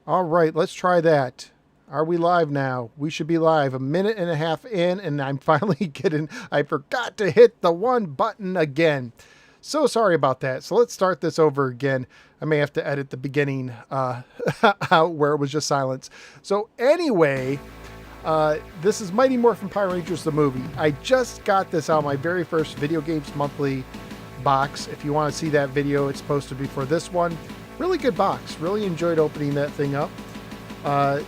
All right, let's try that. Are we live now? We should be live. A minute and a half in, and I'm finally getting. I forgot to hit the one button again. So sorry about that. So let's start this over again. I may have to edit the beginning out where it was just silence. So anyway, this is Mighty Morphin Power Rangers the movie. I just got this out, my very first Video Games Monthly box. If you want to see that video, it's posted before this one. Really good box. Really enjoyed opening that thing up.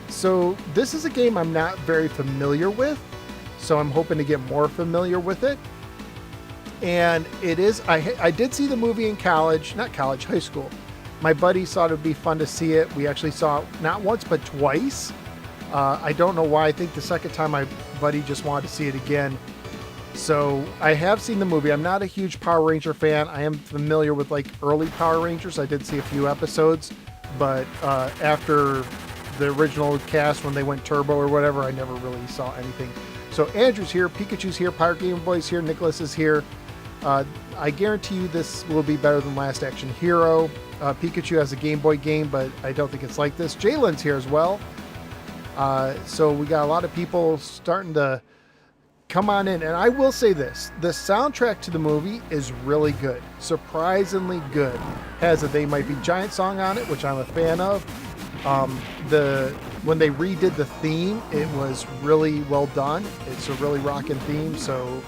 So this is a game I'm not very familiar with, so I'm hoping to get more familiar with it. And it is, I did see the movie in college, not college, high school. My buddy thought it would be fun to see it. We actually saw it not once, but twice. I don't know why. I think the second time my buddy just wanted to see it again. So I have seen the movie. I'm not a huge Power Ranger fan. I am familiar with like early Power Rangers. I did see a few episodes, but after the original cast, when they went turbo or whatever, I never really saw anything. So Andrew's here, Pikachu's here, Pirate Game Boy's here, Nicholas is here. I guarantee you this will be better than Last Action Hero. Pikachu has a Game Boy game, but I don't think it's like this. Jalen's here as well. So we got a lot of people starting to come on in. And I will say this, the soundtrack to the movie is really good. Surprisingly good. Has a They Might Be Giant song on it, which I'm a fan of. When they redid the theme, it was really well done. It's a really rockin' theme, so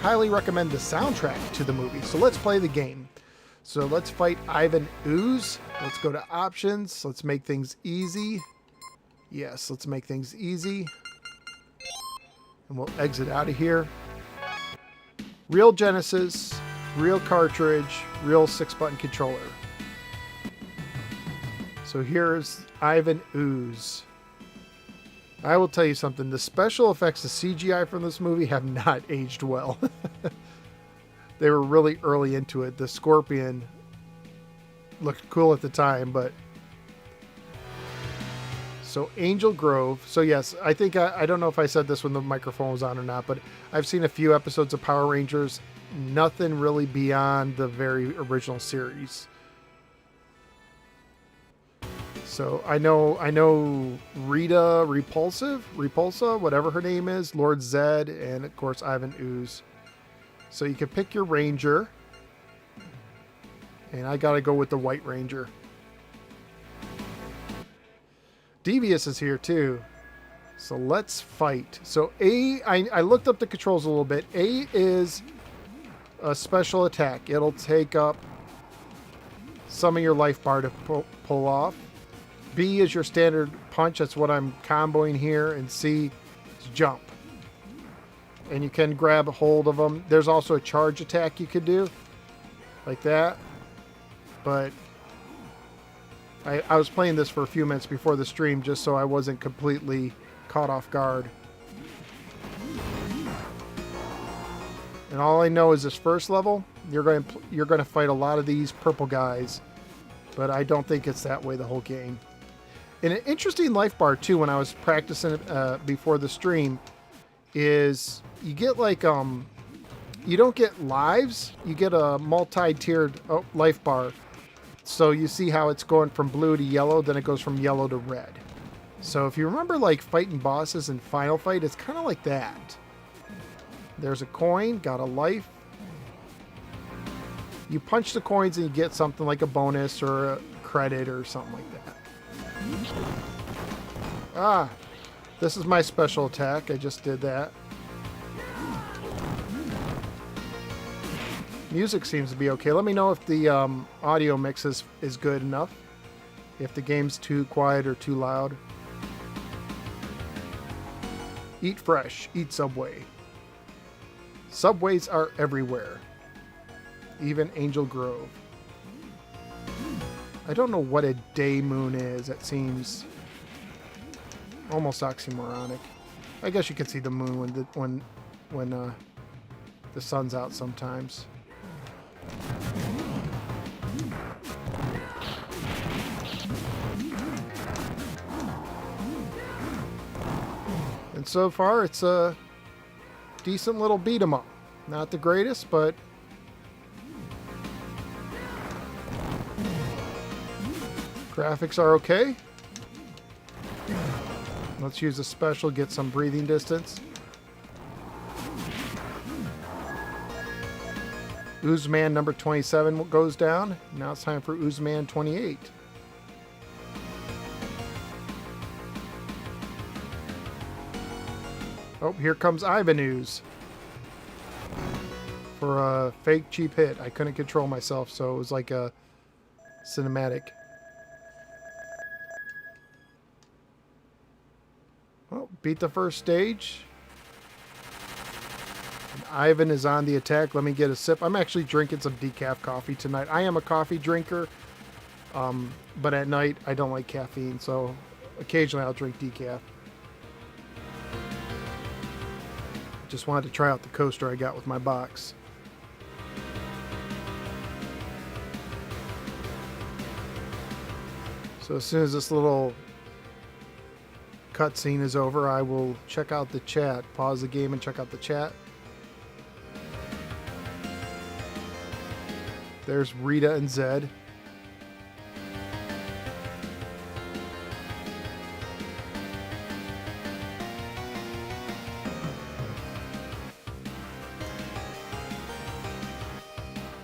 highly recommend the soundtrack to the movie. So let's play the game. So let's fight Ivan Ooze. Let's go to options. Let's make things easy. Yes, let's make things easy. And we'll exit out of here. Real Genesis, real cartridge, real 6-button controller. So here's Ivan Ooze. I will tell you something. The special effects, the CGI from this movie have not aged well. They were really early into it. The Scorpion looked cool at the time, but... So Angel Grove. So yes, I think, I don't know if I said this when the microphone was on or not, but I've seen a few episodes of Power Rangers. Nothing really beyond the very original series. So I know Rita Repulsa, whatever her name is, Lord Zed, and of course Ivan Ooze. So you can pick your Ranger. And I gotta go with the White Ranger. Devious is here too. So let's fight. So I looked up the controls a little bit. A is a special attack. It'll take up some of your life bar to pull off. B is your standard punch. That's what I'm comboing here. And C is jump. And you can grab a hold of them. There's also a charge attack you could do. Like that. But I was playing this for a few minutes before the stream just so I wasn't completely caught off guard. And all I know is this first level, you're going to fight a lot of these purple guys. But I don't think it's that way the whole game. And an interesting life bar too when I was practicing it before the stream is you get like you don't get lives, you get a multi-tiered life bar. So you see how it's going from blue to yellow, then it goes from yellow to red. So if you remember like fighting bosses in Final Fight, it's kind of like that. There's a coin, got a life. You punch the coins and you get something like a bonus or a credit or something like that. Ah, this is my special attack. I just did that. Music seems to be okay. Let me know if the audio mix is good enough. If the game's too quiet or too loud. Eat fresh. Eat Subway. Subways are everywhere. Even Angel Grove. I don't know what a day moon is. It seems almost oxymoronic. I guess you can see the moon when the sun's out sometimes. And so far, it's a decent little beat 'em up. Not the greatest, but graphics are okay. Let's use a special, get some breathing distance. Oozman number 27 goes down. Now it's time for Oozman 28. Oh, here comes Ivan Ooze. For a fake cheap hit. I couldn't control myself, so it was like a cinematic. Well, beat the first stage. And Ivan is on the attack. Let me get a sip. I'm actually drinking some decaf coffee tonight. I am a coffee drinker, but at night I don't like caffeine, so occasionally I'll drink decaf. Just wanted to try out the coaster I got with my box. So as soon as this little cutscene is over, I will check out the chat. Pause the game and check out the chat. There's Rita and Zed.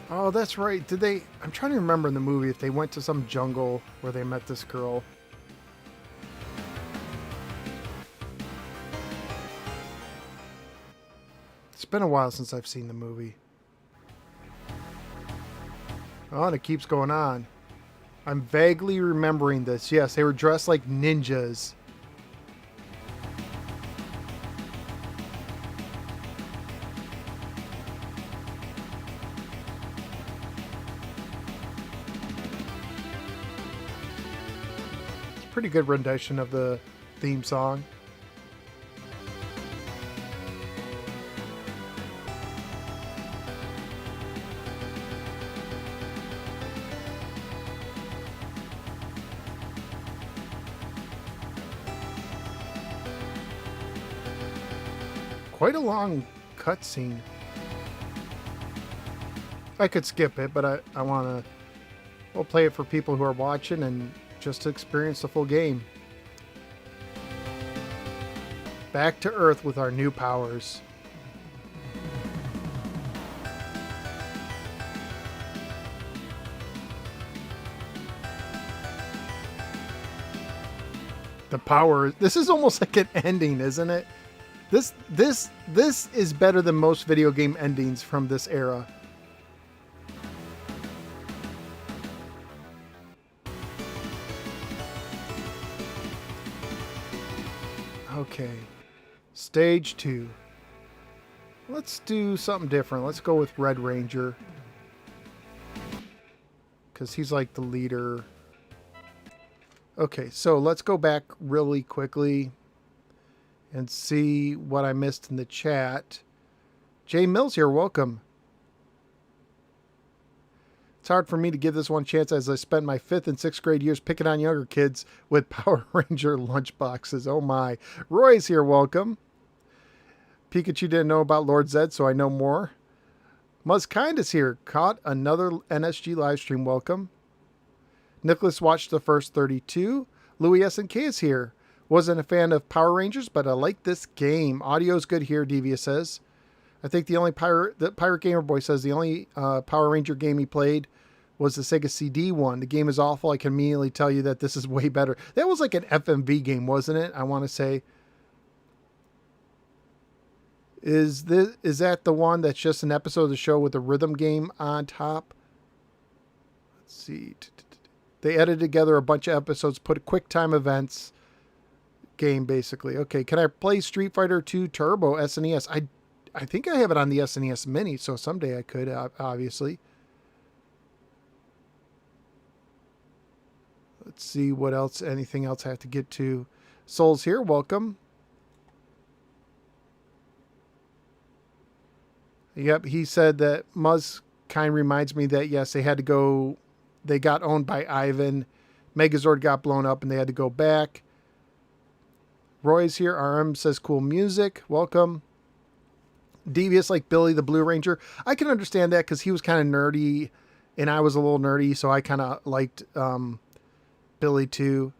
Oh, that's right. Did they... I'm trying to remember in the movie if they went to some jungle where they met this girl. It's been a while since I've seen the movie. Oh, and it keeps going on. I'm vaguely remembering this. Yes, they were dressed like ninjas. Pretty good rendition of the theme song. Quite a long cutscene. I could skip it, but I want to... We'll play it for people who are watching and just to experience the full game. Back to Earth with our new powers. The power. This is almost like an ending, isn't it? This is better than most video game endings from this era. Okay, stage 2. Let's do something different. Let's go with Red Ranger, because he's like the leader. Okay, so let's go back really quickly and see what I missed in the chat. Jay Mills here, welcome. It's hard for me to give this one chance as I spent my 5th and 6th grade years picking on younger kids with Power Ranger lunchboxes. Oh my. Roy's here, welcome. Pikachu didn't know about Lord Zed, so I know more. Muzkind is here. Caught another NSG livestream, welcome. Nicholas watched the first 32. Louis SNK is here. Wasn't a fan of Power Rangers, but I like this game. Audio's good here, Devious says. I think the Pirate Gamer Boy says the only Power Ranger game he played was the Sega CD one. The game is awful. I can immediately tell you that this is way better. That was like an FMV game, wasn't it? I want to say. Is that the one that's just an episode of the show with a rhythm game on top? Let's see. They edited together a bunch of episodes, put QuickTime events game basically. Okay, can I play Street Fighter 2 Turbo SNES? I think I have it on the SNES Mini, so someday I could, obviously. Let's see what else, anything else I have to get to. Soul's here, welcome. Yep, he said that Muzz kind of reminds me that, yes, they had to go, they got owned by Ivan. Megazord got blown up and they had to go back. Roy's here, RM says cool music, welcome. Devious like Billy the Blue Ranger. I can understand that because he was kind of nerdy and I was a little nerdy, so I kind of liked Billy too.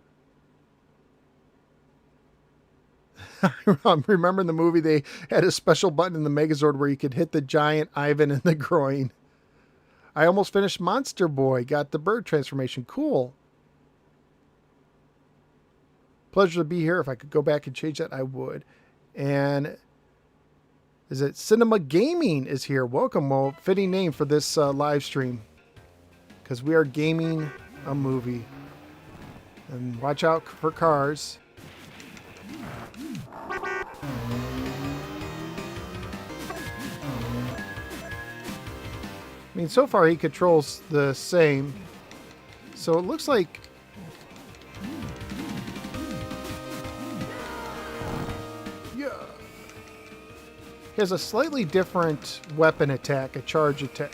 I'm remembering the movie, they had a special button in the Megazord where you could hit the giant Ivan in the groin. I almost finished Monster Boy. Got the bird transformation. Cool. Pleasure to be here. If I could go back and change that, I would. And is it Cinema Gaming is here? Welcome. Well, fitting name for this live stream, because we are gaming a movie. And watch out for cars. I mean, so far he controls the same. So it looks like... Yeah. He has a slightly different weapon attack, a charge attack.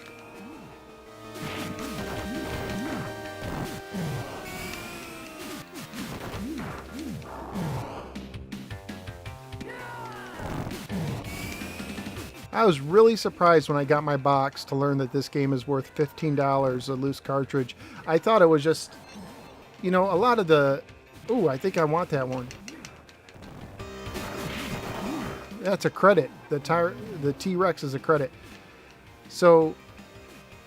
I was really surprised when I got my box to learn that this game is worth $15, a loose cartridge. I thought it was just, you know, a lot of the... Ooh, I think I want that one. That's a credit. The T-Rex is a credit. So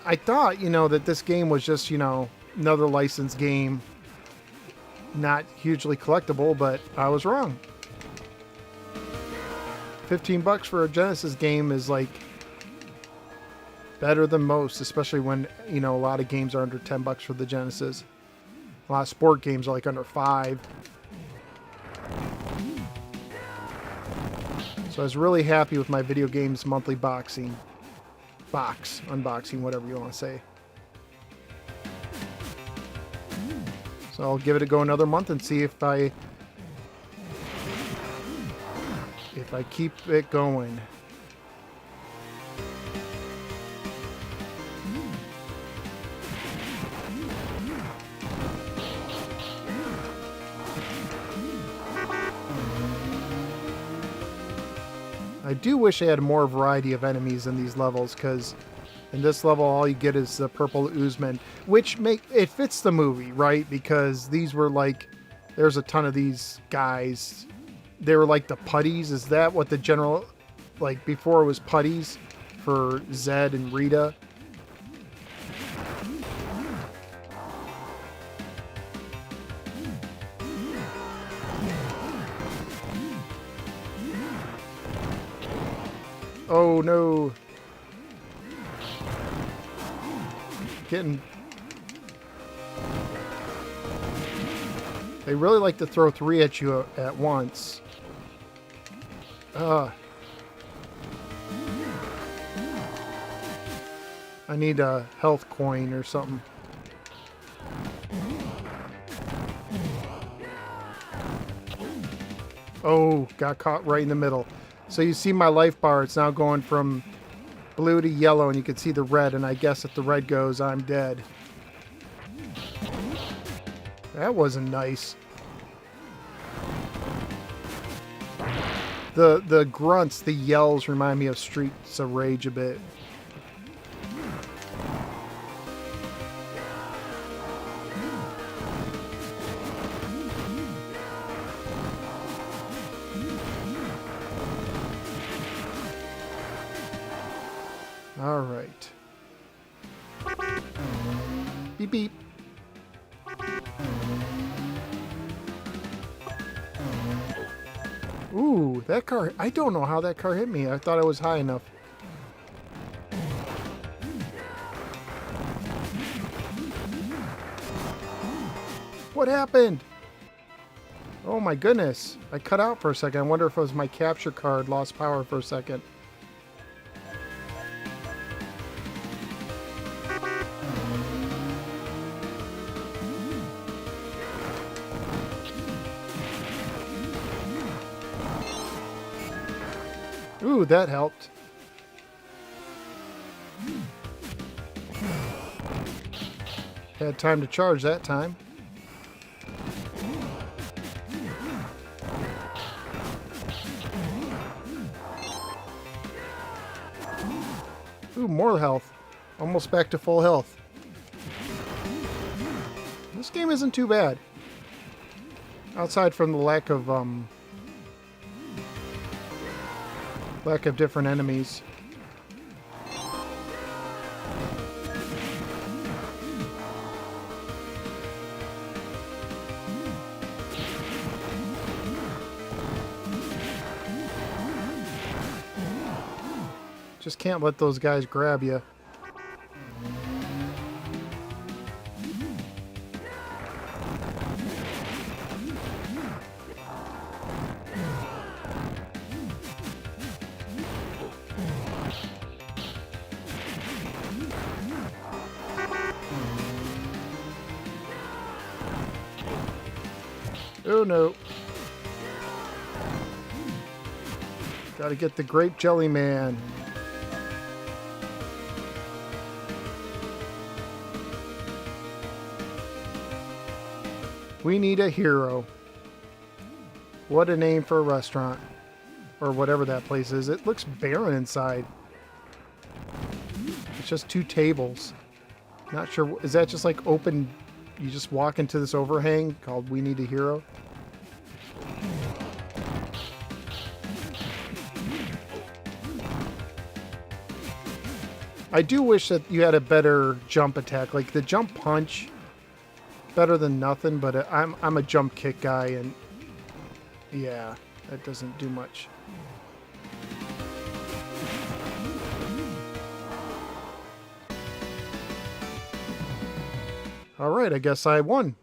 I thought, you know, that this game was just, you know, another licensed game. Not hugely collectible, but I was wrong. $15 for a Genesis game is like better than most, especially when, you know, a lot of games are under $10 for the Genesis. A lot of sport games are like under $5. So I was really happy with my video games monthly unboxing, whatever you want to say. So I'll give it a go another month and see if I keep it going. I do wish they had more variety of enemies in these levels, because in this level all you get is the purple oozmen, which it fits the movie, right? Because these were like, there's a ton of these guys. They were like the putties. Is that what the general, like before it was putties for Zed and Rita? Oh no. They really like to throw 3 at you at once. I need a health coin or something. Oh, got caught right in the middle. So you see my life bar, it's now going from blue to yellow, and you can see the red, and I guess if the red goes, I'm dead. That wasn't nice. The grunts, the yells remind me of Streets of Rage a bit. All right. Beep beep. Ooh, that car, I don't know how that car hit me. I thought it was high enough. What happened? Oh my goodness. I cut out for a second. I wonder if it was my capture card lost power for a second. Ooh, that helped. Had time to charge that time. Ooh, more health. Almost back to full health. This game isn't too bad. Outside from the lack of Lack of different enemies. Just can't let those guys grab you. Oh no. Gotta get the grape jelly man. We need a hero. What a name for a restaurant. Or whatever that place is. It looks barren inside. It's just 2 tables. Not sure. Is that just like open? You just walk into this overhang called We Need a Hero? I do wish that you had a better jump attack. Like the jump punch, better than nothing, but I'm a jump kick guy, and yeah, that doesn't do much. All right, I guess I won.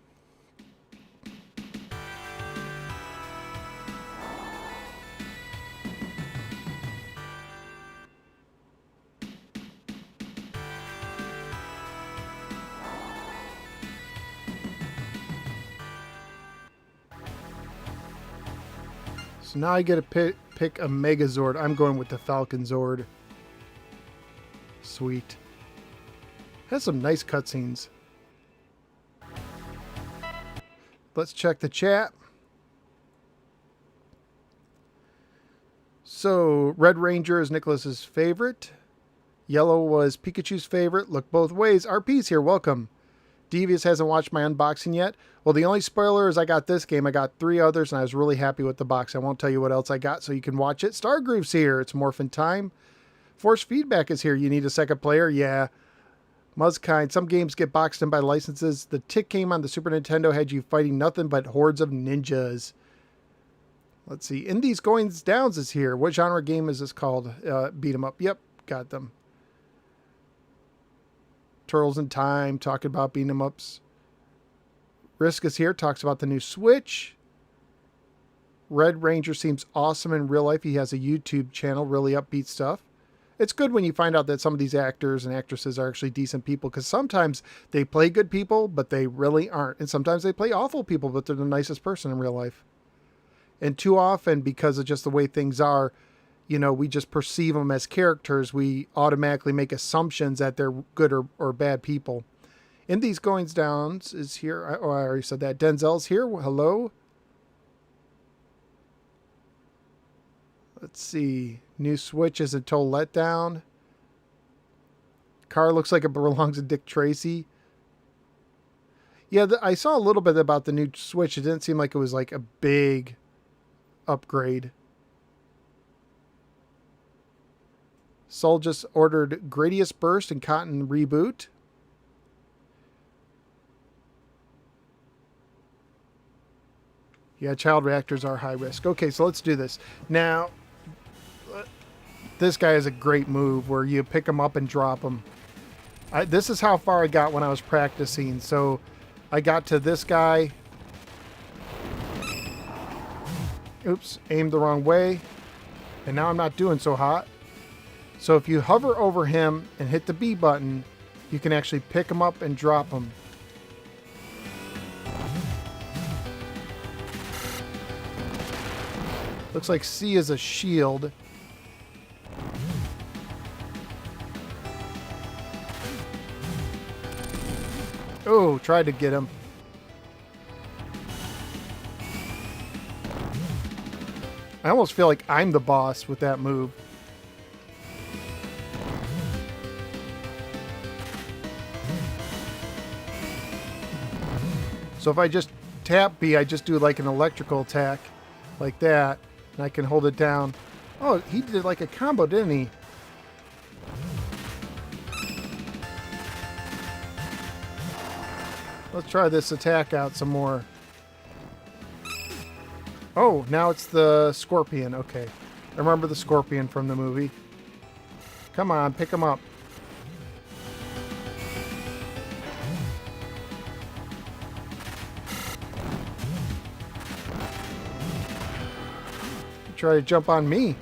So now I get to pick a Megazord. I'm going with the Falcon Zord. Sweet. Has some nice cutscenes. Let's check the chat. So, Red Ranger is Nicholas's favorite. Yellow was Pikachu's favorite. Look both ways. RP's here. Welcome. Devious hasn't watched my unboxing yet. Well, the only spoiler is I got this game. I got 3 others, and I was really happy with the box. I won't tell you what else I got, so you can watch it. Stargroove's here. It's Morphin time. Force Feedback is here. You need a second player? Yeah. Muzzkind. Some games get boxed in by licenses. The Tick game on the Super Nintendo had you fighting nothing but hordes of ninjas. Let's see. In These Goings Downs is here. What genre game is this called? Beat 'em up. Yep. Got them. Turtles in Time, talking about beating 'em ups. Risk is here, talks about the new Switch. Red Ranger seems awesome in real life. He has a YouTube channel, really upbeat stuff. It's good when you find out that some of these actors and actresses are actually decent people, because sometimes they play good people, but they really aren't. And sometimes they play awful people, but they're the nicest person in real life. And too often, because of just the way things are, you know, we just perceive them as characters. We automatically make assumptions that they're good or bad people. In These Goings Downs is here. I already said that. Denzel's here. Hello. Let's see. New Switch is a total letdown. Car looks like it belongs to Dick Tracy. Yeah, I saw a little bit about the new Switch. It didn't seem like it was like a big upgrade. Sol just ordered Gradius Burst and Cotton Reboot. Yeah, child reactors are high risk. Okay, so let's do this. Now, this guy has a great move where you pick him up and drop him. This is how far I got when I was practicing. So I got to this guy. Oops, aimed the wrong way. And now I'm not doing so hot. So if you hover over him and hit the B button, you can actually pick him up and drop him. Looks like C is a shield. Oh, tried to get him. I almost feel like I'm the boss with that move. So if I just tap B, I just do like an electrical attack like that, and I can hold it down. Oh, he did like a combo, didn't he? Let's try this attack out some more. Oh, now it's the scorpion. Okay. I remember the scorpion from the movie. Come on, pick him up. Try to jump on me.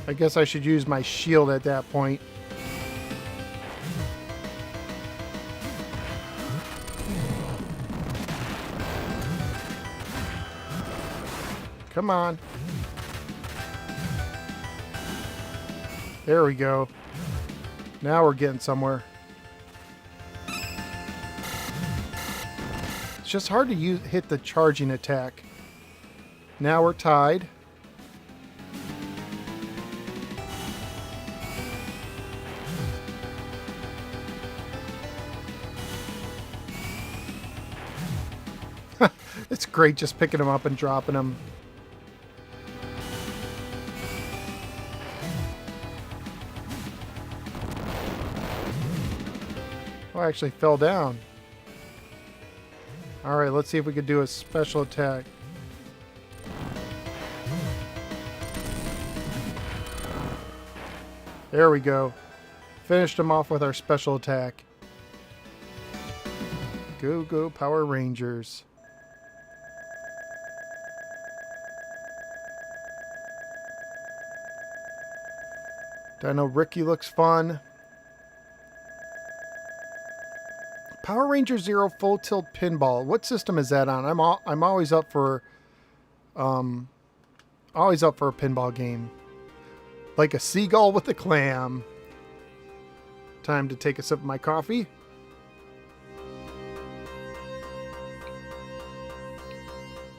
I guess I should use my shield at that point. Come on. There we go. Now we're getting somewhere. It's just hard to hit the charging attack. Now we're tied. It's great just picking them up and dropping them. Oh, I actually fell down. Alright, let's see if we could do a special attack. There we go. Finished him off with our special attack. Go, go, Power Rangers. Dino Ricky looks fun. Power Ranger Zero Full Tilt Pinball. What system is that on? I'm always up for a pinball game. Like a seagull with a clam. Time to take a sip of my coffee.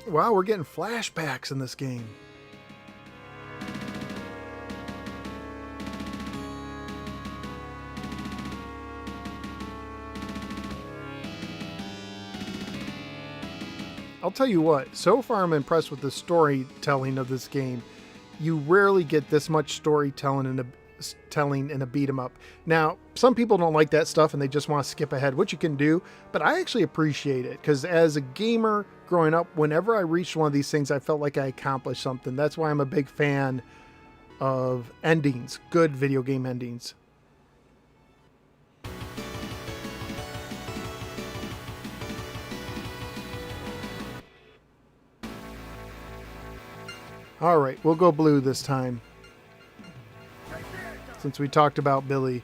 Wow, we're getting flashbacks in this game. I'll tell you what, so far I'm impressed with the storytelling of this game. You rarely get this much storytelling in a beat 'em up. Now, some people don't like that stuff and they just want to skip ahead, which you can do, but I actually appreciate it because as a gamer growing up, whenever I reached one of these things, I felt like I accomplished something. That's why I'm a big fan of endings, good video game endings. All right, we'll go blue this time. Since we talked about Billy.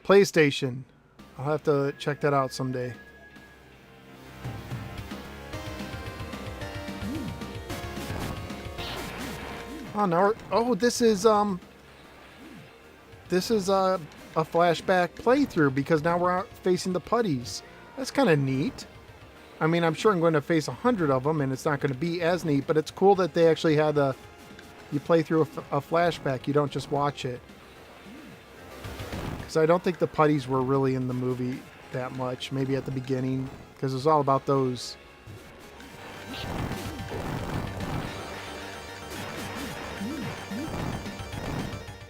PlayStation. I'll have to check that out someday. Oh, now this is a flashback playthrough because now we're out facing the putties. That's kind of neat. I mean, I'm sure I'm going to face 100 of them, and it's not going to be as neat, but it's cool that they actually had you play through a flashback. You don't just watch it. Because I don't think the putties were really in the movie that much. Maybe at the beginning, because it was all about those.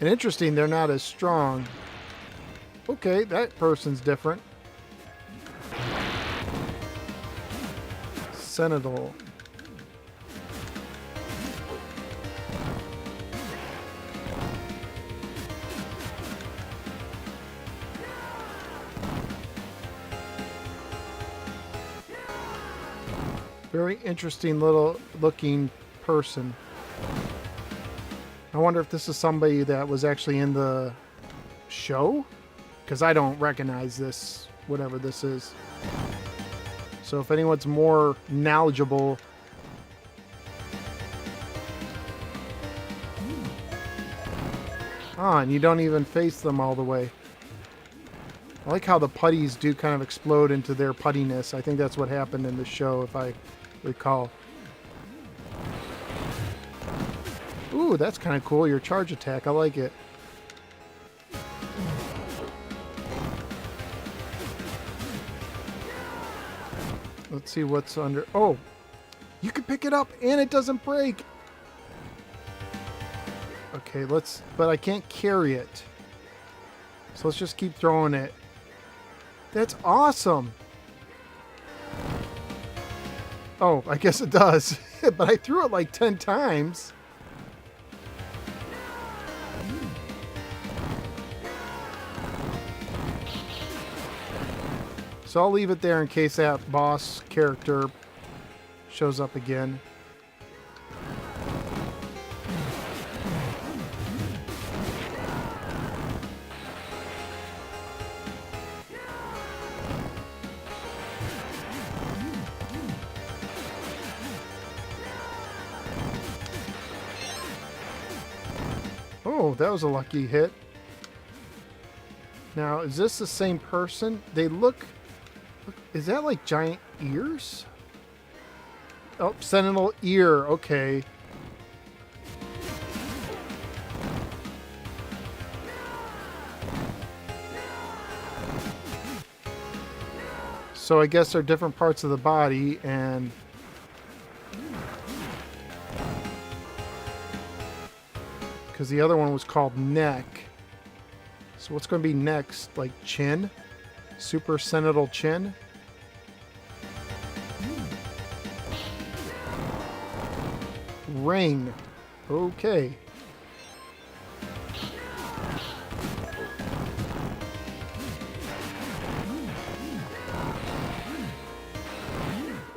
And interesting, they're not as strong. Okay, that person's different. Sentinel. Very interesting little looking person. I wonder if this is somebody that was actually in the show? Because I don't recognize this, whatever this is. So if anyone's more knowledgeable. Ah, and you don't even face them all the way. I like how the putties do kind of explode into their puttiness. I think that's what happened in the show, if I recall. Ooh, that's kind of cool. Your charge attack. I like it. Let's see what's under. Oh, you can pick it up and it doesn't break. Okay, but I can't carry it. So let's just keep throwing it. That's awesome. Oh, I guess it does. But I threw it like 10 times. So I'll leave it there in case that boss character shows up again. Oh, that was a lucky hit. Now, is this the same person? They look... Is that like giant ears? Oh, sentinel ear. Okay. So I guess they're different parts of the body, and... Because the other one was called neck. So what's going to be next? Like chin? Super sentinel chin? Ring. Okay.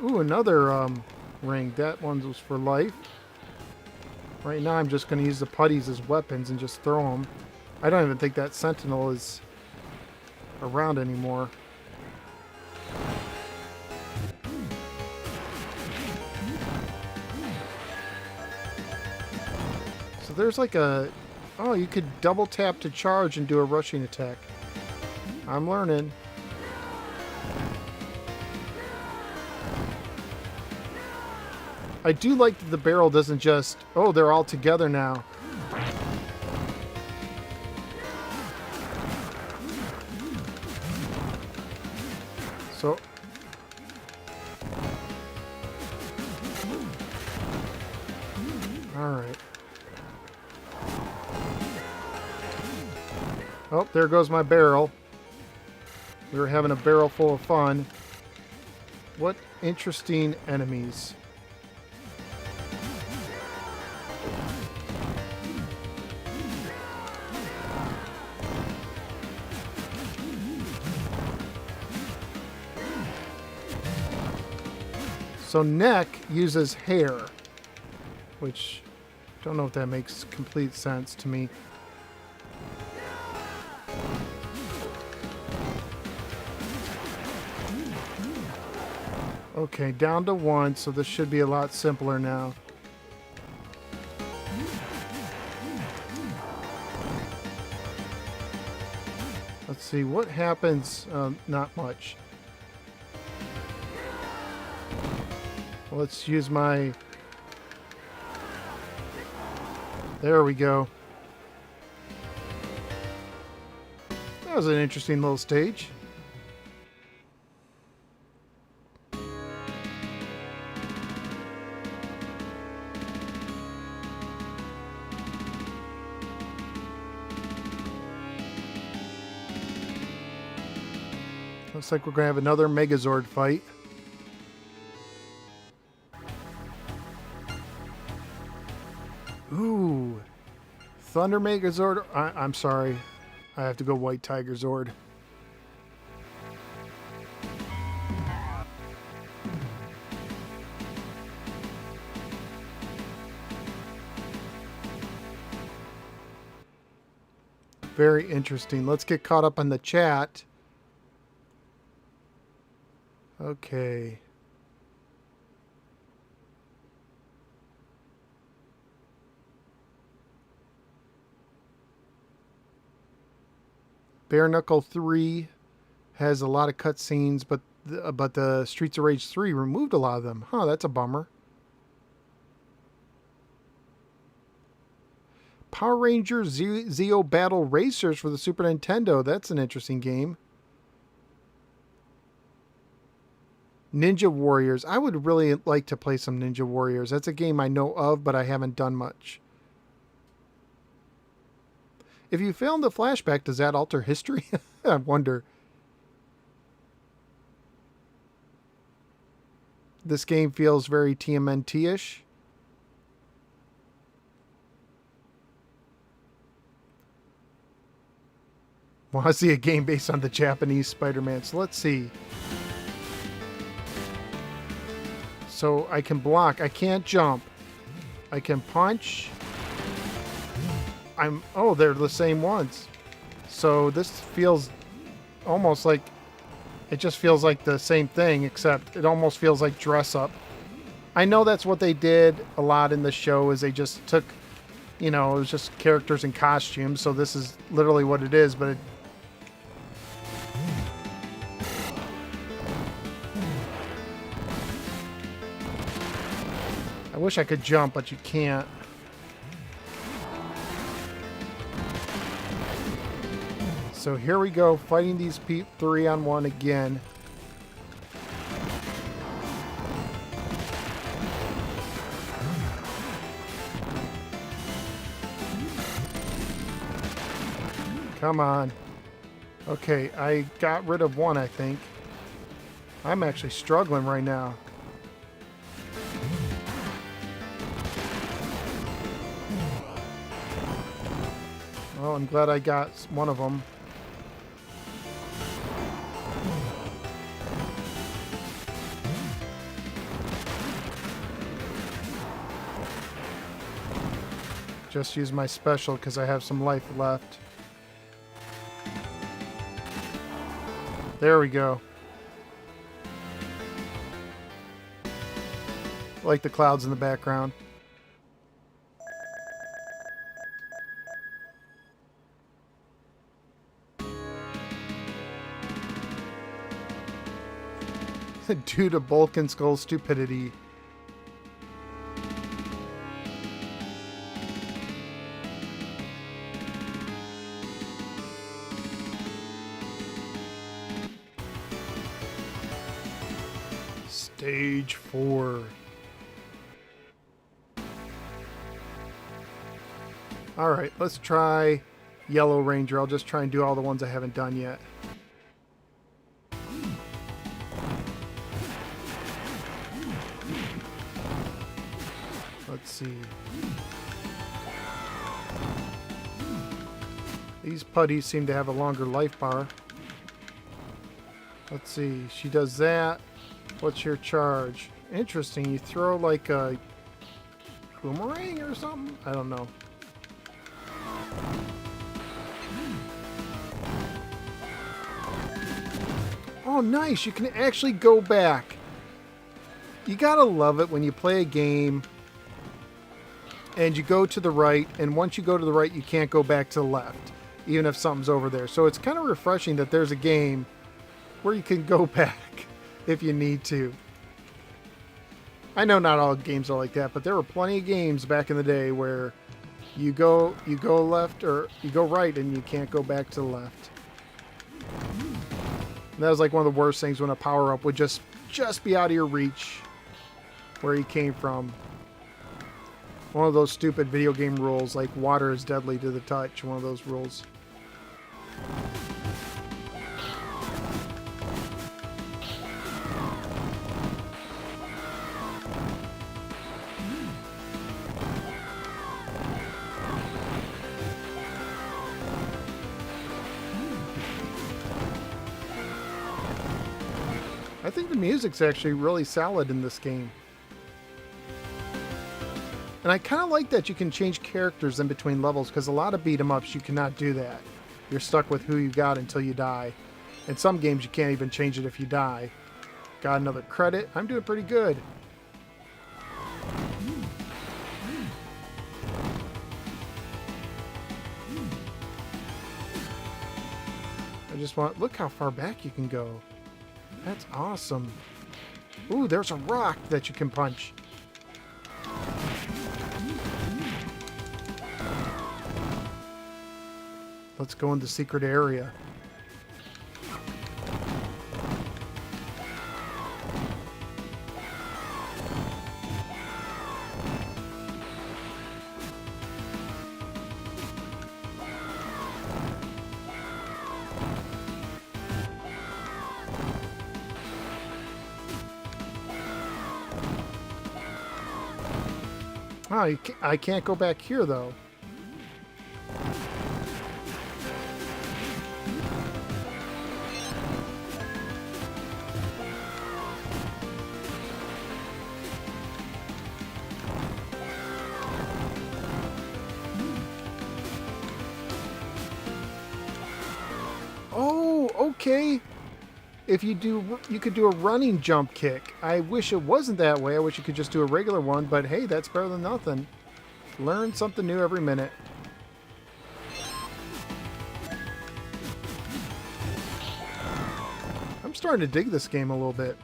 Ooh, another ring. That one was for life. Right now I'm just going to use the putties as weapons and just throw them. I don't even think that sentinel is around anymore. So there's like a... Oh, you could double tap to charge and do a rushing attack. I'm learning. I do like that the barrel doesn't just... Oh, they're all together now. So... Alright. Oh, there goes my barrel. We were having a barrel full of fun. What interesting enemies. So neck uses hair, which don't know if that makes complete sense to me. Okay, down to one, so this should be a lot simpler now. Let's see, what happens? Not much. Let's use my... There we go. That was an interesting little stage. Looks like we're going to have another Megazord fight. Ooh. Thunder Megazord. I'm sorry. I have to go White Tiger Zord. Very interesting. Let's get caught up on the chat. Okay. Bare Knuckle 3 has a lot of cutscenes, but the Streets of Rage 3 removed a lot of them. Huh, that's a bummer. Power Rangers Zeo Battle Racers for the Super Nintendo. That's an interesting game. Ninja Warriors. I would really like to play some Ninja Warriors. That's a game I know of, but I haven't done much. If you fail in the flashback, does that alter history? I wonder. This game feels very TMNT-ish. Want to see a game based on the Japanese Spider-Man. So let's see. So I can block. I can't jump. I can punch. Oh, they're the same ones. So this feels almost like, it just feels like the same thing, except it almost feels like dress up. I know that's what they did a lot in the show, is they just took, it was just characters in costumes. So this is literally what it is, but I wish I could jump, but you can't. So here we go, fighting these 3-on-1 again. Come on. Okay, I got rid of one, I think. I'm actually struggling right now. Well, I'm glad I got one of them. Just use my special because I have some life left. There we go. Like the clouds in the background. Due to Bulk and Skull's stupidity. Stage 4. Alright, let's try Yellow Ranger. I'll just try and do all the ones I haven't done yet. Let's see. These putties seem to have a longer life bar. Let's see. She does that. What's your charge? Interesting. You throw like a boomerang or something? I don't know. Oh, nice. You can actually go back. You gotta love it when you play a game and you go to the right, and once you go to the right, you can't go back to the left, even if something's over there. So it's kind of refreshing that there's a game where you can go back if you need to. I know not all games are like that, but there were plenty of games back in the day where you go left or you go right and you can't go back to the left. And that was like one of the worst things, when a power-up would just be out of your reach where you came from. One of those stupid video game rules, like water is deadly to the touch, one of those rules. I think the music's actually really solid in this game. And I kind of like that you can change characters in between levels, because a lot of beat-em-ups you cannot do that. You're stuck with who you got until you die. In some games you can't even change it if you die. Got another credit. I'm doing pretty good. I just want... Look how far back you can go. That's awesome. Ooh, there's a rock that you can punch. Let's go in the secret area. Oh, I can't go back here, though. Oh, okay. If you could do a running jump kick. I wish it wasn't that way. I wish you could just do a regular one, but hey, that's better than nothing. Learn something new every minute. I'm starting to dig this game a little bit.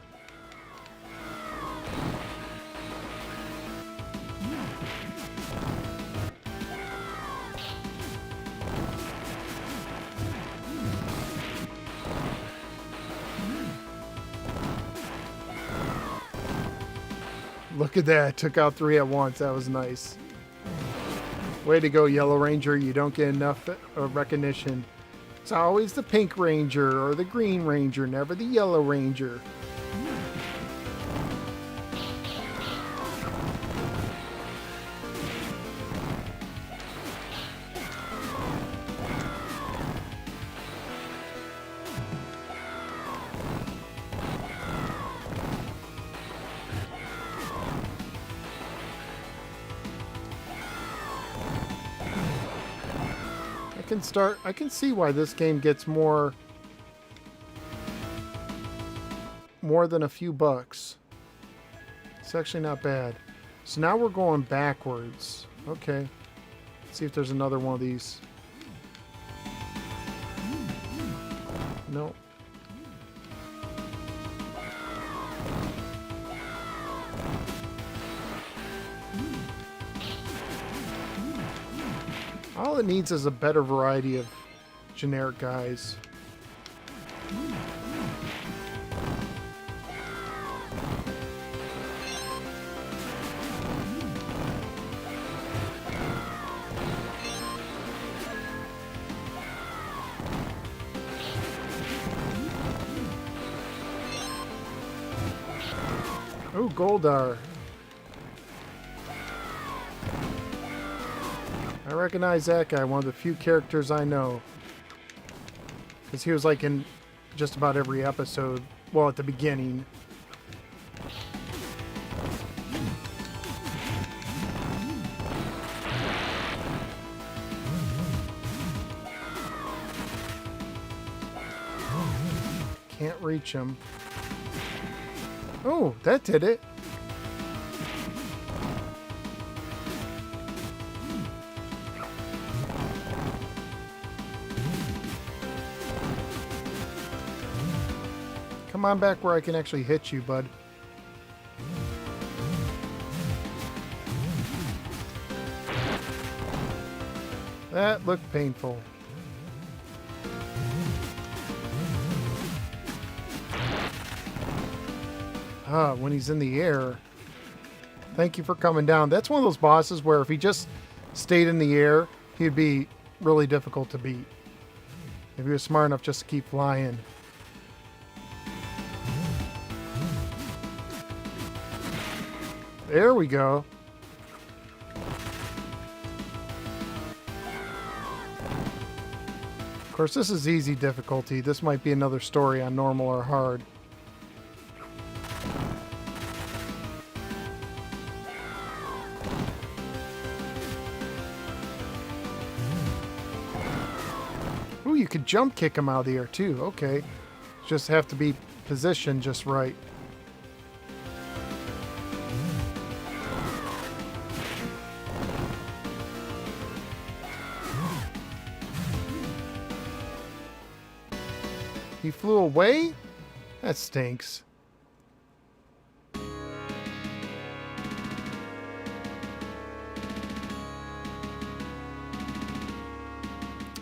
Look at that. Took out 3 at once. That was nice. Way to go, Yellow Ranger. You don't get enough recognition. It's always the Pink Ranger or the Green Ranger, never the Yellow Ranger. I can see why this game gets more than a few bucks. It's actually not bad. So now we're going backwards. Okay. Let's see if there's another one of these. Nope. All it needs is a better variety of generic guys. Oh, Goldar. I recognize that guy, one of the few characters I know. Because he was like in just about every episode. Well, at the beginning. Can't reach him. Oh, that did it. Come on back where I can actually hit you, bud. That looked painful. When he's in the air. Thank you for coming down. That's one of those bosses where if he just stayed in the air, he'd be really difficult to beat. If he was smart enough just to keep flying. There we go. Of course, this is easy difficulty. This might be another story on normal or hard. Ooh, you could jump kick him out of the air too. Okay. Just have to be positioned just right. He flew away? That stinks.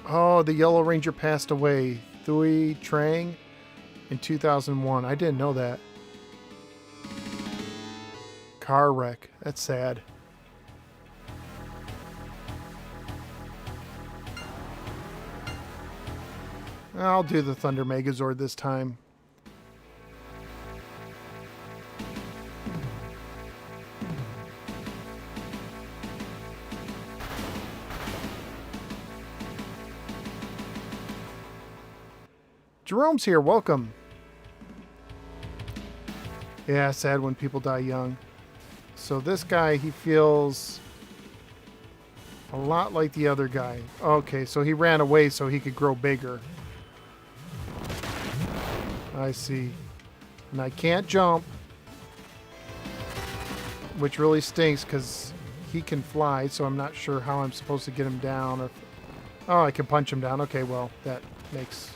Oh, the Yellow Ranger passed away. Thuy Trang in 2001. I didn't know that. Car wreck. That's sad. I'll do the Thunder Megazord this time. Jerome's here. Welcome. Yeah, sad when people die young. So this guy, he feels a lot like the other guy. Okay, so he ran away so he could grow bigger. I see. And I can't jump, which really stinks because he can fly, so I'm not sure how I'm supposed to get him down. Or oh, I can punch him down. Okay, well, that makes...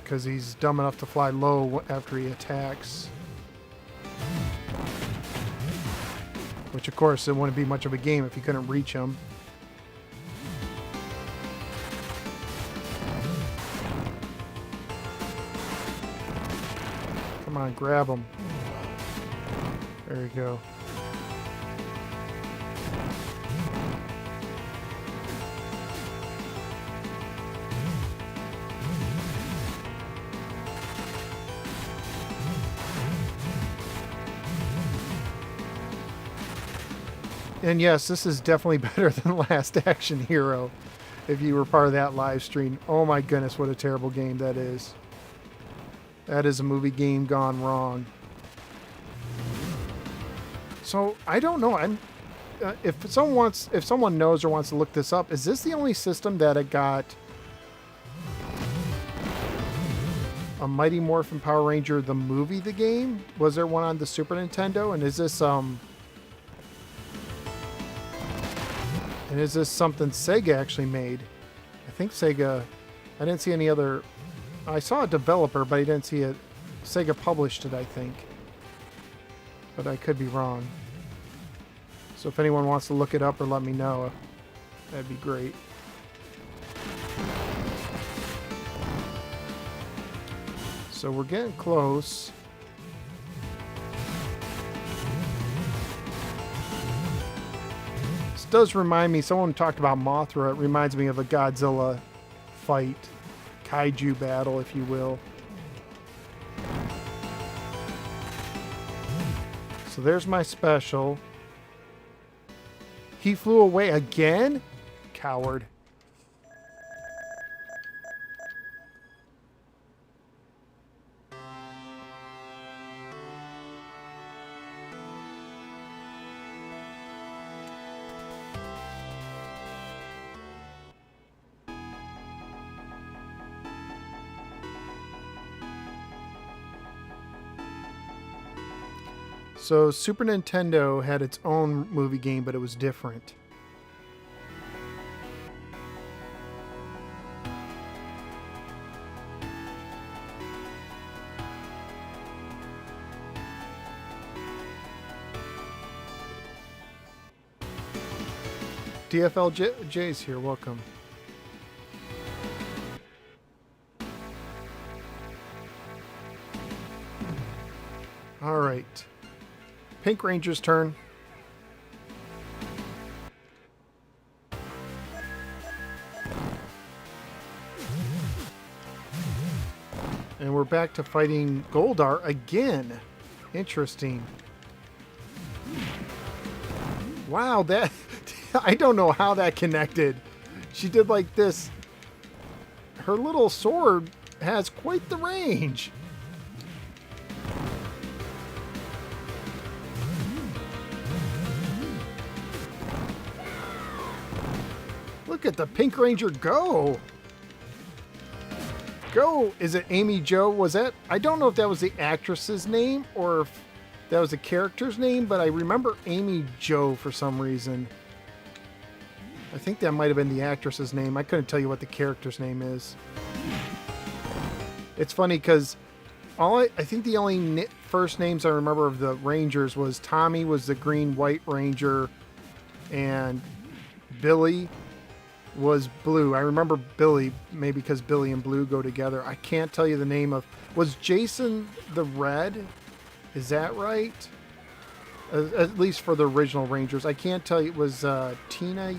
because he's dumb enough to fly low after he attacks. Which, of course, it wouldn't be much of a game if you couldn't reach him. Come on, grab him. There you go. And yes, this is definitely better than Last Action Hero. If you were part of that live stream. Oh my goodness, what a terrible game that is. That is a movie game gone wrong. So, I don't know. If someone knows or wants to look this up, is this the only system that it got a Mighty Morphin Power Ranger the movie, the game? Was there one on the Super Nintendo? And is this something Sega actually made? I think Sega... I didn't see any other... I saw a developer, but I didn't see it. Sega published it, I think. But I could be wrong. So if anyone wants to look it up or let me know, that'd be great. So we're getting close. This does remind me, someone talked about Mothra. It reminds me of a Godzilla fight. Kaiju battle, if you will. So there's my special. He flew away again? Coward. So Super Nintendo had its own movie game, but it was different. DFLJ's here, welcome. All right. Pink Ranger's turn. And we're back to fighting Goldar again. Interesting. Wow, that... I don't know how that connected. She did like this. Her little sword has quite the range. Look at the Pink Ranger go. Go. Is it Amy Jo? Was that... I don't know if that was the actress's name or if that was the character's name, but I remember Amy Jo for some reason. I think that might have been the actress's name. I couldn't tell you what the character's name is. It's funny because I think the only first names I remember of the Rangers was Tommy was the Green-White Ranger and Billy was Blue. I remember Billy, maybe because Billy and Blue go together. I can't tell you the name of... Was Jason the Red? Is that right? At least for the original Rangers. I can't tell you. It was Tina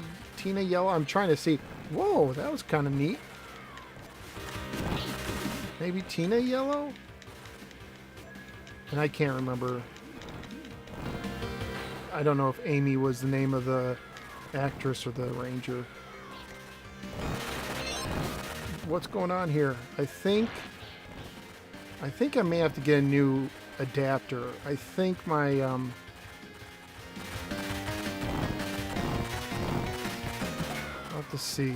Yellow. I'm trying to see. Whoa, that was kind of neat. Maybe Tina Yellow? And I can't remember. I don't know if Amy was the name of the actress or the ranger. What's going on here? I think I may have to get a new adapter. I think my I'll have to see.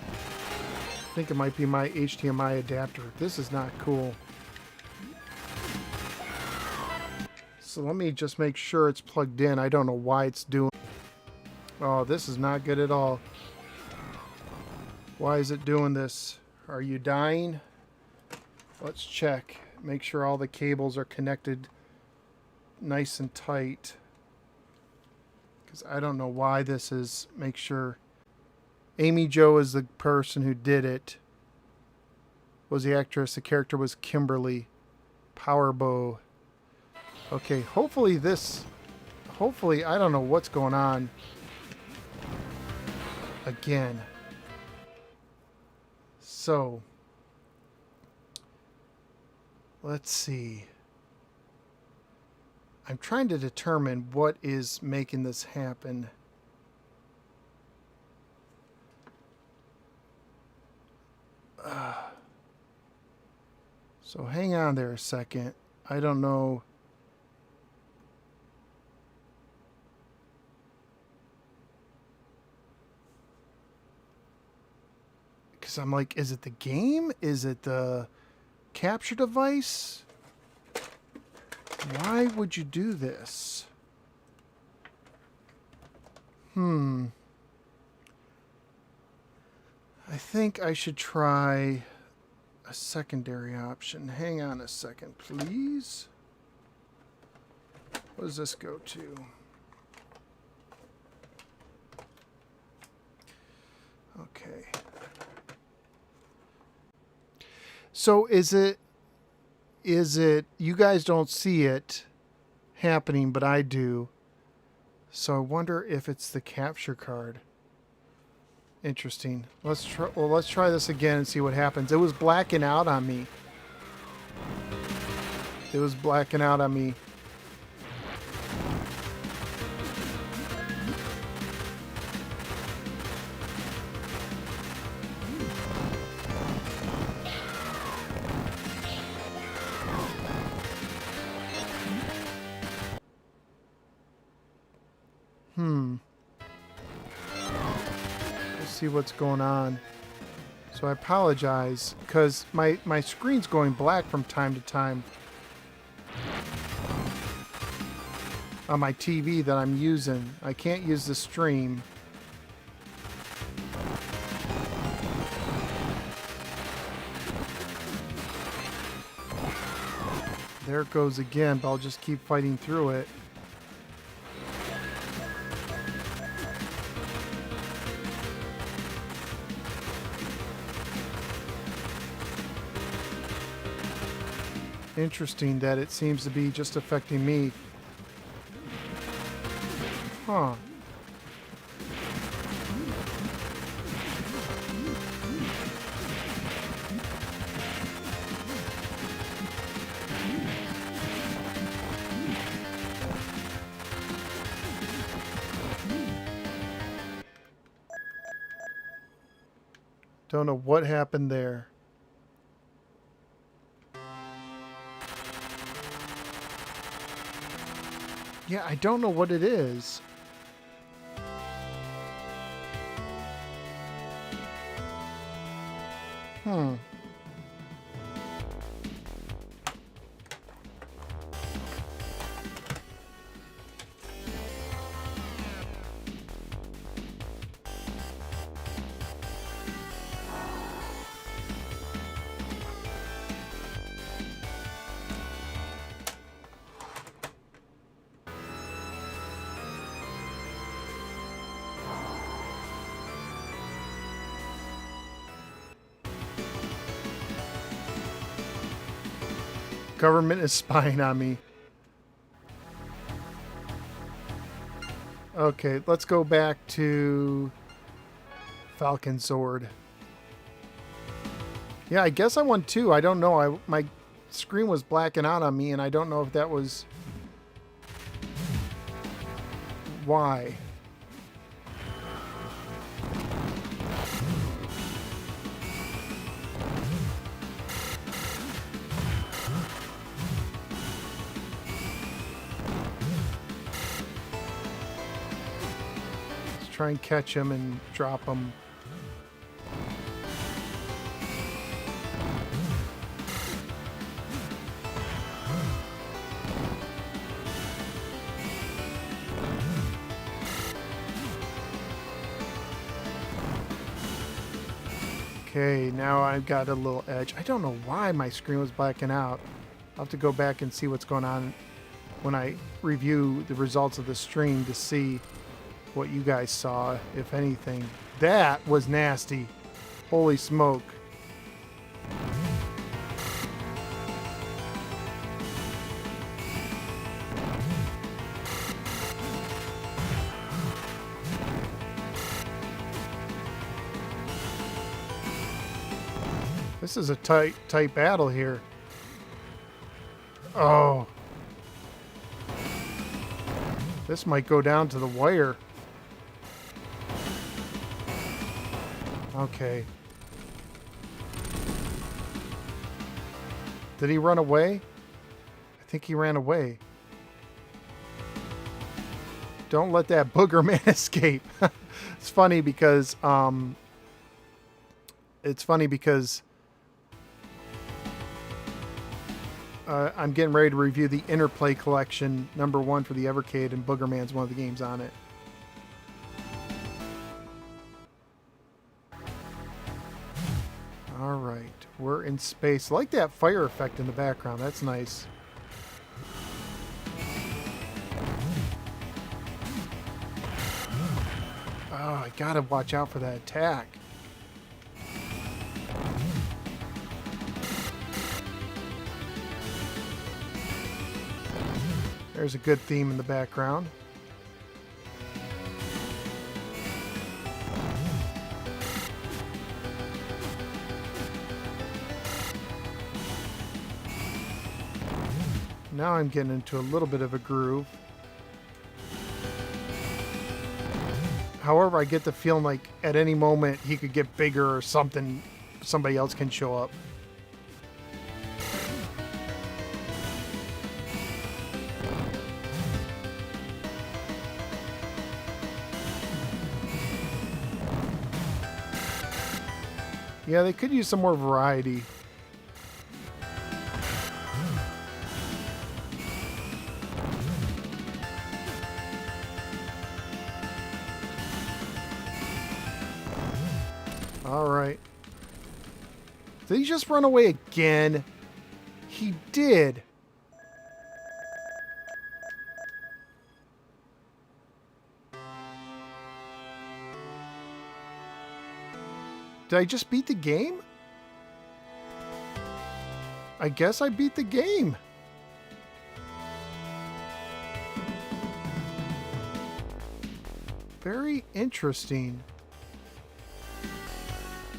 I think it might be my HDMI adapter. This is not cool. So let me just make sure it's plugged in. I don't know why it's doing. Oh, this is not good at all. Why is it doing this? Are you dying? Let's check. Make sure all the cables are connected nice and tight. Because I don't know why this is. Make sure. Amy Jo is the person who did it. Was the actress. The character was Kimberly. Powerbow. Okay, hopefully this... Hopefully, I don't know what's going on. Again. So... Let's see. I'm trying to determine what is making this happen. So hang on there a second. I don't know. Because I'm like, is it the game? Is it the capture device? Why would you do this? I think I should try a secondary option. Hang on a second, please. What does this go to? Okay. So is it you guys don't see it happening, but I do. So I wonder if it's the capture card. Interesting. Let's try this again and see what happens. It was blacking out on me. It was blacking out on me. See what's going on. So I apologize because my screen's going black from time to time on my TV that I'm using. I can't use the stream. There it goes again, but I'll just keep fighting through it. Interesting that it seems to be just affecting me. Huh. Don't know what happened there. Yeah, I don't know what it is. Government is spying on me. Okay, let's go back to Falcon Sword. Yeah, I guess I won too. I don't know. My screen was blacking out on me, and I don't know if that was... Why? Let's try and catch him and drop him. Okay, now I've got a little edge. I don't know why my screen was blacking out. I'll have to go back and see what's going on when I review the results of the stream to see what you guys saw, if anything. That was nasty. Holy smoke. This is a tight battle here. Oh. This might go down to the wire. Okay. Did he run away? I think he ran away. Don't let that booger man escape. It's funny because I'm getting ready to review the Interplay Collection #1 for the Evercade, and Booger Man's one of the games on it. All right, we're in space. I like that fire effect in the background. That's nice. Oh, I gotta watch out for that attack. There's a good theme in the background. Now I'm getting into a little bit of a groove. However, I get the feeling like at any moment he could get bigger or something. Somebody else can show up. Yeah, they could use some more variety. All right. Did he just run away again? He did. Did I just beat the game? I guess I beat the game. Very interesting.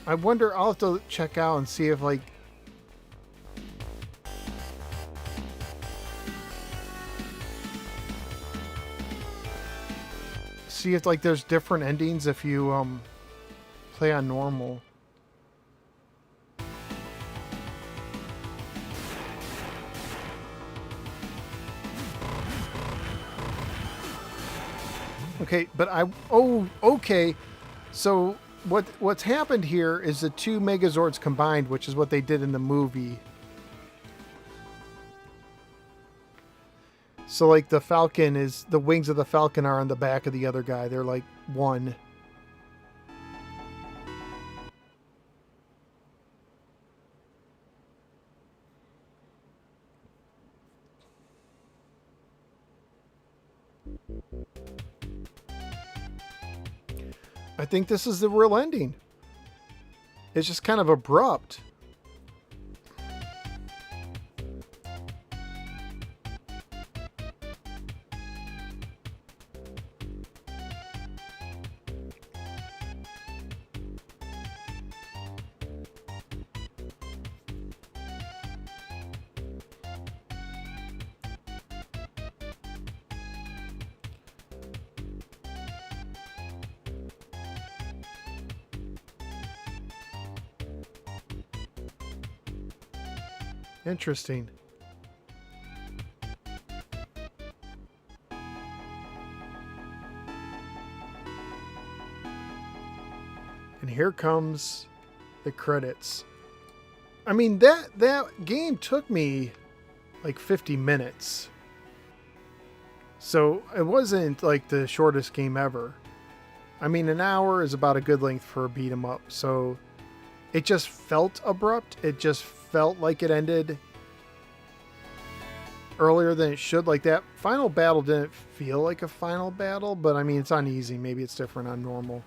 I wonder, I'll have to check out and see if like there's different endings if you play on normal. Okay, but okay. So what's happened here is the two Megazords combined, which is what they did in the movie. So like the Falcon is, the wings of the Falcon are on the back of the other guy. They're like one. I think this is the real ending. It's just kind of abrupt. Interesting. And here comes the credits. I mean, that game took me like 50 minutes. So it wasn't like the shortest game ever. I mean, an hour is about a good length for a beat 'em up. So it just felt abrupt. It just felt like it ended earlier than it should. Like that final battle didn't feel like a final battle, but I mean, it's on easy. Maybe it's different on normal.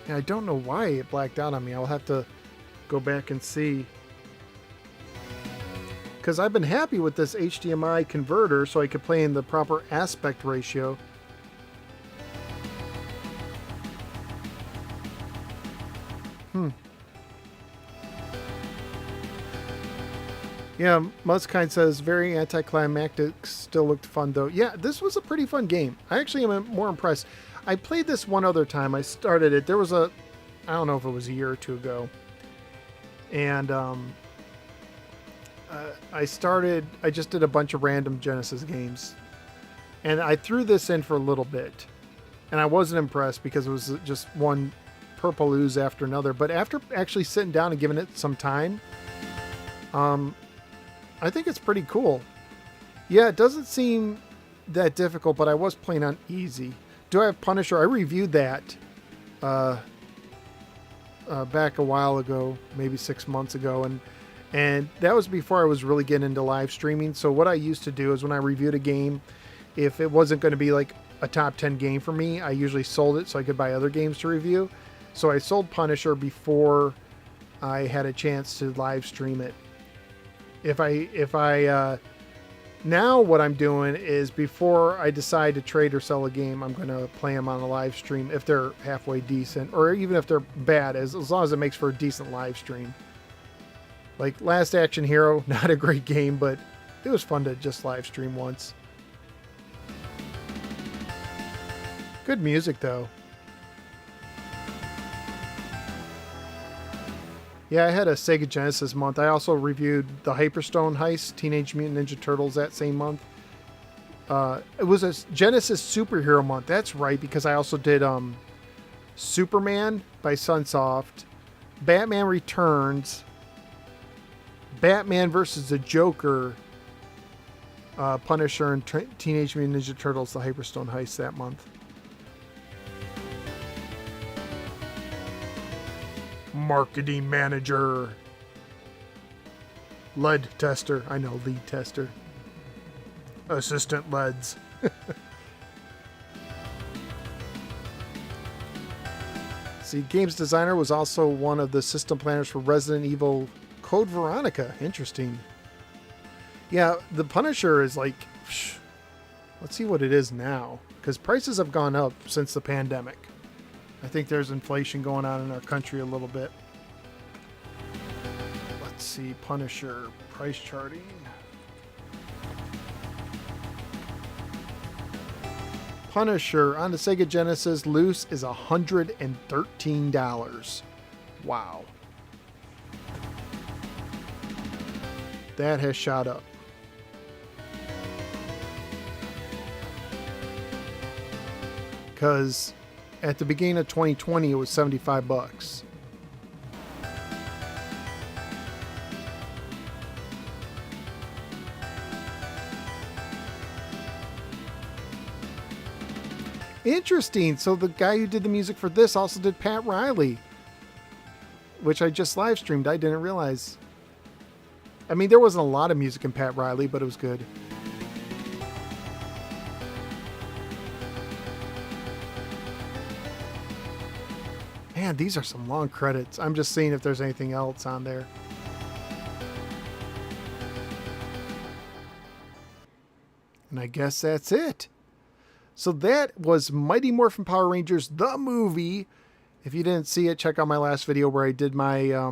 I don't know why it blacked out on me. I'll have to go back and see. Because I've been happy with this HDMI converter so I could play in the proper aspect ratio. Yeah, Muskine says, very anticlimactic, still looked fun though. Yeah, this was a pretty fun game. I actually am more impressed. I played this one other time. I started it. There was I don't know if it was a year or two ago. And I just did a bunch of random Genesis games. And I threw this in for a little bit. And I wasn't impressed because it was just one purple ooze after another. But after actually sitting down and giving it some time, I think it's pretty cool. Yeah, it doesn't seem that difficult, but I was playing on easy. Do I have Punisher? I reviewed that back a while ago, maybe 6 months ago, and that was before I was really getting into live streaming. So what I used to do is when I reviewed a game, if it wasn't going to be like a top 10 game for me, I usually sold it so I could buy other games to review. So I sold Punisher before I had a chance to live stream it. Now what I'm doing is before I decide to trade or sell a game, I'm going to play them on a live stream if they're halfway decent, or even if they're bad, as long as it makes for a decent live stream. Like Last Action Hero, not a great game, but it was fun to just live stream once. Good music though. Yeah, I had a Sega Genesis month. I also reviewed the Hyperstone Heist, Teenage Mutant Ninja Turtles that same month. It was a Genesis superhero month. That's right, because I also did Superman by Sunsoft, Batman Returns, Batman versus the Joker, Punisher, and Teenage Mutant Ninja Turtles, the Hyperstone Heist that month. Marketing manager. Lead tester. I know, lead tester. Assistant leads. See, games designer was also one of the system planners for Resident Evil Code Veronica. Interesting. Yeah, the Punisher is like, let's see what it is now, because prices have gone up since the pandemic. I think there's inflation going on in our country a little bit. Let's see, Punisher price charting. Punisher on the Sega Genesis loose is $113. Wow. That has shot up. Because at the beginning of 2020, it was $75. Interesting. So the guy who did the music for this also did Pat Riley, which I just live streamed. I didn't realize. I mean, there wasn't a lot of music in Pat Riley, but it was good. Man, these are some long credits. I'm just seeing if there's anything else on there. And I guess that's it. So that was Mighty Morphin Power Rangers, the movie. If you didn't see it, check out my last video where I did my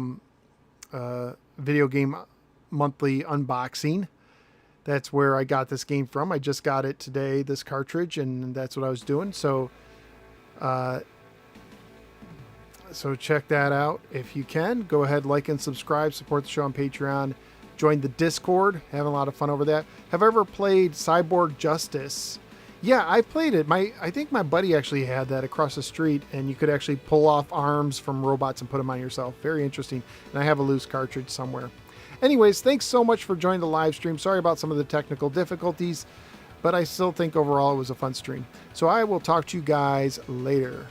video game monthly unboxing. That's where I got this game from. I just got it today, this cartridge, and that's what I was doing. So check that out if you can. Go ahead, like and subscribe, support the show on Patreon, join the Discord, having a lot of fun over that. Have I ever played Cyborg Justice? Yeah, I played it. I think my buddy actually had that across the street, and you could actually pull off arms from robots and put them on yourself. Very interesting. And I have a loose cartridge somewhere. Anyways, thanks so much for joining the live stream. Sorry about some of the technical difficulties, but I still think overall it was a fun stream. So I will talk to you guys later.